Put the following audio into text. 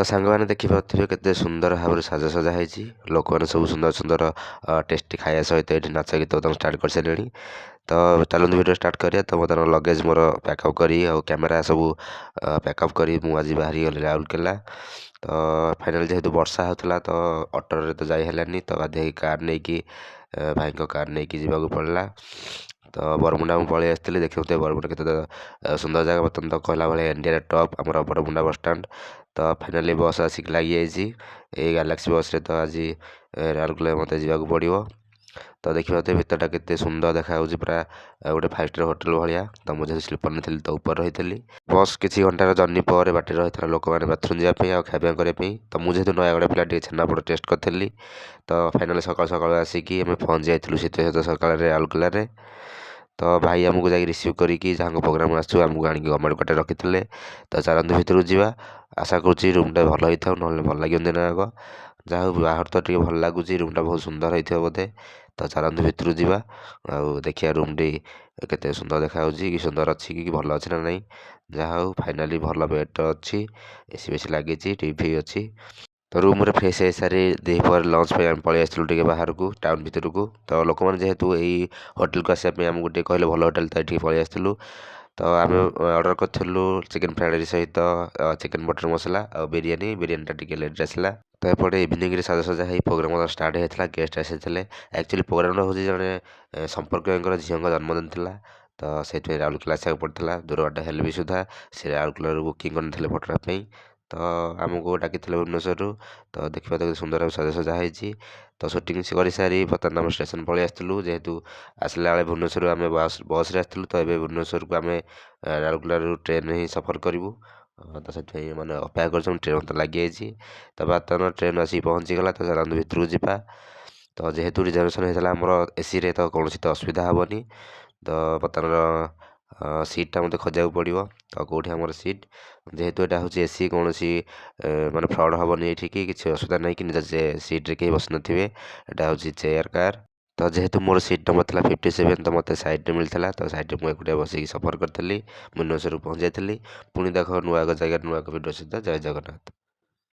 ତ ସାଙ୍ଗମାନେ ଦେଖିପାରୁଥିବେ କେତେ ସୁନ୍ଦର ଭାବରେ ସାଜସଜା ହେଇଛି। ଲୋକମାନେ ସବୁ ସୁନ୍ଦର ସୁନ୍ଦର ଟେଷ୍ଟି ଖାଇବା ସହିତ ଏଠି ନାଚ ଗୀତ ତାଙ୍କୁ ଷ୍ଟାର୍ଟ କରିସାରିଲେଣି। ତ ଚାଲନ୍ତୁ ଭିଡ଼ିଓ ଷ୍ଟାର୍ଟ କରିବା। ତ ବର୍ତ୍ତମାନ ଲଗେଜ୍ ମୋର ପ୍ୟାକଅପ୍ କରି ଆଉ କ୍ୟାମେରା ସବୁ ପ୍ୟାକଅପ୍ କରି ମୁଁ ଆଜି ବାହାରିଗଲି ରାଉରକେଲା। ତ ଫାଇନାଲି ଯେହେତୁ ବର୍ଷା ହେଉଥିଲା ତ ଅଟୋରେ ତ ଯାଇ ହେଲାନି, ତ ବାଧ୍ୟ ହେଇକି କାର୍ ନେଇକି ଭାଇଙ୍କ କାର୍ ନେଇକି ଯିବାକୁ ପଡ଼ିଲା। ତ ବରମୁଣ୍ଡା ମୁଁ ପଳେଇ ଆସିଥିଲି। ଦେଖୁଥିବେ ବରମୁଣ୍ଡା କେତେ ସୁନ୍ଦର ଜାଗା। ବର୍ତ୍ତମାନ ତ କହିଲା ଭଳିଆ ଇଣ୍ଡିଆର ଟପ୍ ଆମର ବରମୁଣ୍ଡା ବସଷ୍ଟାଣ୍ଡ। ତ ଫାଇନାଲି ବସ୍ ଆସିକି ଲାଗିଯାଇଛି। ଏଇ ଗାଲାକ୍ସି ବସ୍ରେ ତ ଆଜି ରାଉରକେଲା ମୋତେ ଯିବାକୁ ପଡ଼ିବ। ତ ଦେଖିପାରୁଥିବେ ଭିତରଟା କେତେ ସୁନ୍ଦର ଦେଖାଯାଉଛି, ପୁରା ଗୋଟେ 5 ଷ୍ଟାର୍ ହୋଟେଲ ଭଳିଆ। ତ ମୁଁ ଯେହେତୁ ସ୍ଲିପର୍ ନେଇଥିଲି ତ ଉପରେ ରହିଥିଲି। ବସ୍ କିଛି ଘଣ୍ଟାର ଜର୍ଣ୍ଣି ପରେ ବାଟରେ ରହିଥିଲା ଲୋକମାନେ ବାଥରୁମ୍ ଯିବା ପାଇଁ ଆଉ ଖାଇବା କରିବା ପାଇଁ। ତ ମୁଁ ଯେହେତୁ ନୟାଗଡ଼ ପିଲା ଟିକେ ଛେନାପୋଡ଼ ଟେଷ୍ଟ କରିଥିଲି। ତ ଫାଇନାଲି ସକାଳୁ ସକାଳୁ ଆସିକି ଆମେ ପହଞ୍ଚି ଯାଇଥିଲୁ ଶୀତ ସକାଳରେ ରାଉରକେଲାରେ। ତ ଭାଇ ଆମକୁ ଯାଇକି ରିସିଭ୍ କରିକି ଯାହାଙ୍କ ପ୍ରୋଗ୍ରାମ୍ ଆସିଛୁ ଆମକୁ ଆଣିକି ଗଭର୍ଣ୍ଣମେଣ୍ଟ କ୍ୱାର୍ଟରରେ ରଖିଥିଲେ। ତ ଚାଲନ୍ତୁ ଭିତରକୁ ଯିବା। ଆଶା କରୁଛି ରୁମ୍ଟା ଭଲ ହେଇଥାଉ, ନହେଲେ ଭଲ ଲାଗିବନି ନା ଆଗ। ଯାହା ହଉ ବାହାର ତ ଟିକେ ଭଲ ଲାଗୁଛି, ରୁମ୍ଟା ବହୁତ ସୁନ୍ଦର ହେଇଥିବ ବୋଧେ। ତ ଚାଲନ୍ତୁ ଭିତରକୁ ଯିବା ଆଉ ଦେଖିବା ରୁମ୍ଟି କେତେ ସୁନ୍ଦର ଦେଖାଯାଉଛି, କି ସୁନ୍ଦର ଅଛି କି ଭଲ ଅଛି ନା ନାହିଁ। ଯାହା ହଉ ଫାଇନାଲି ଭଲ ବେଡ଼୍ ଅଛି, ଏସି ବେସି ଲାଗିଛି, ଟିଭି ଅଛି। ତ ରୁମ୍ରେ ଫ୍ରେଶ୍ ହେଇସାରି ଦ୍ୱିପହରେ ଲଞ୍ଚ ପାଇଁ ଆମେ ପଳେଇ ଆସିଥିଲୁ ଟିକେ ବାହାରକୁ ଟାଉନ୍ ଭିତରକୁ। ତ ଲୋକମାନେ ଯେହେତୁ ଏଇ ହୋଟେଲକୁ ଆସିବା ପାଇଁ ଆମକୁ ଟିକେ କହିଲେ ଭଲ ହୋଟେଲ, ତ ଏଠିକି ପଳେଇ ଆସିଥିଲୁ। ତ ଆମେ ଅର୍ଡ଼ର କରିଥିଲୁ ଚିକେନ୍ ଫ୍ରାଏଡ଼୍ ରାଇସ୍ ସହିତ ଚିକେନ୍ ବଟର୍ ମସଲା ଆଉ ବିରିୟାନୀଟା ଟିକେ ଲେଟ୍ରେ ଆସିଲା। ତ ଏପଟେ ଇଭିନିଂରେ ସାଜସଜା ହେଇ ପ୍ରୋଗ୍ରାମ୍ ଷ୍ଟାର୍ଟ ହେଇଥିଲା, ଗେଷ୍ଟ ଆସିଥିଲେ। ଆକ୍ଚୁଆଲି ପ୍ରୋଗ୍ରାମ୍ଟା ହେଉଛି ଜଣେ ସମ୍ପର୍କୀୟଙ୍କର ଝିଅଙ୍କ ଜନ୍ମଦିନ ଥିଲା। ତ ସେଇଥିପାଇଁ ରାଉରକେଲା ଆସିବାକୁ ପଡ଼ିଥିଲା, ଦୂର ବାଟ ହେଲେ ବି ସୁଦ୍ଧା ସେ ରାଉରକେଲାରୁ ବୁକିଂ କରିନେଇଥିଲେ ଫଟୋ ପାଇଁ। ତ ଆମକୁ ଡାକିଥିଲେ ଭୁବନେଶ୍ୱରରୁ। ତ ଦେଖିବା କେତେ ସୁନ୍ଦର ସାଜସଜା ହେଇଛି। ତ ସୁଟିଂ କରିସାରି ବର୍ତ୍ତମାନ ଆମେ ଷ୍ଟେସନ୍ ପଳେଇ ଆସିଥିଲୁ। ଯେହେତୁ ଆସିଲା ବେଳେ ଭୁବନେଶ୍ୱରରୁ ଆମେ ବସ୍ରେ ଆସିଥିଲୁ, ତ ଏବେ ଭୁବନେଶ୍ୱରକୁ ଆମେ ରାଉରକେଲାରୁ ଟ୍ରେନ୍ରେ ହିଁ ସଫର କରିବୁ। ତ ସେଥିପାଇଁ ମାନେ ଅପେକ୍ଷା କରୁଛୁ, ଟ୍ରେନ୍ ତ ଲାଗିଯାଇଛି। ତ ବର୍ତ୍ତମାନ ଟ୍ରେନ୍ ଆସିକି ପହଞ୍ଚିଗଲା। ତ ଚାଲନ୍ତୁ ଭିତରକୁ ଯିବା। ତ ଯେହେତୁ ରିଜର୍ଭେସନ୍ ହେଇଥିଲା ଆମର ଏସିରେ, ତ କୌଣସି ତ ଅସୁବିଧା ହେବନି। ତ ବର୍ତ୍ତମାନର ସିଟ୍ଟା ମୋତେ ଖୋଜିବାକୁ ପଡ଼ିବ। ତ କେଉଁଠି ଆମର ସିଟ୍, ଯେହେତୁ ଏଇଟା ହେଉଛି ଏସି, କୌଣସି ମାନେ ଫ୍ରଡ଼୍ ହେବନି ଏଇଠିକି, କିଛି ଅସୁବିଧା ନାହିଁ କି ନିଜ ସିଟ୍ରେ କେହି ବସିନଥିବେ। ଏଇଟା ହେଉଛି ଚେୟାର କାର୍। ତ ଯେହେତୁ ମୋର ସିଟ୍ ନମ୍ବର ଥିଲା 57, ତ ମୋତେ ସାଇଡ଼୍ରେ ମିଳିଥିଲା। ତ ସାଇଡ଼୍ରେ ମୁଁ ଏକୁଟିଆ ବସିକି ସଫର କରିଥିଲି, ଭୁବନେଶ୍ୱରକୁ ପହଞ୍ଚି ଯାଇଥିଲି। ପୁଣି ଦେଖ ନୂଆ ଏକ ଜାଗାରେ ନୂଆ ଏକ ଭିଡ଼ିଓ ସହିତ ଜୟ ଜଗନ୍ନାଥ।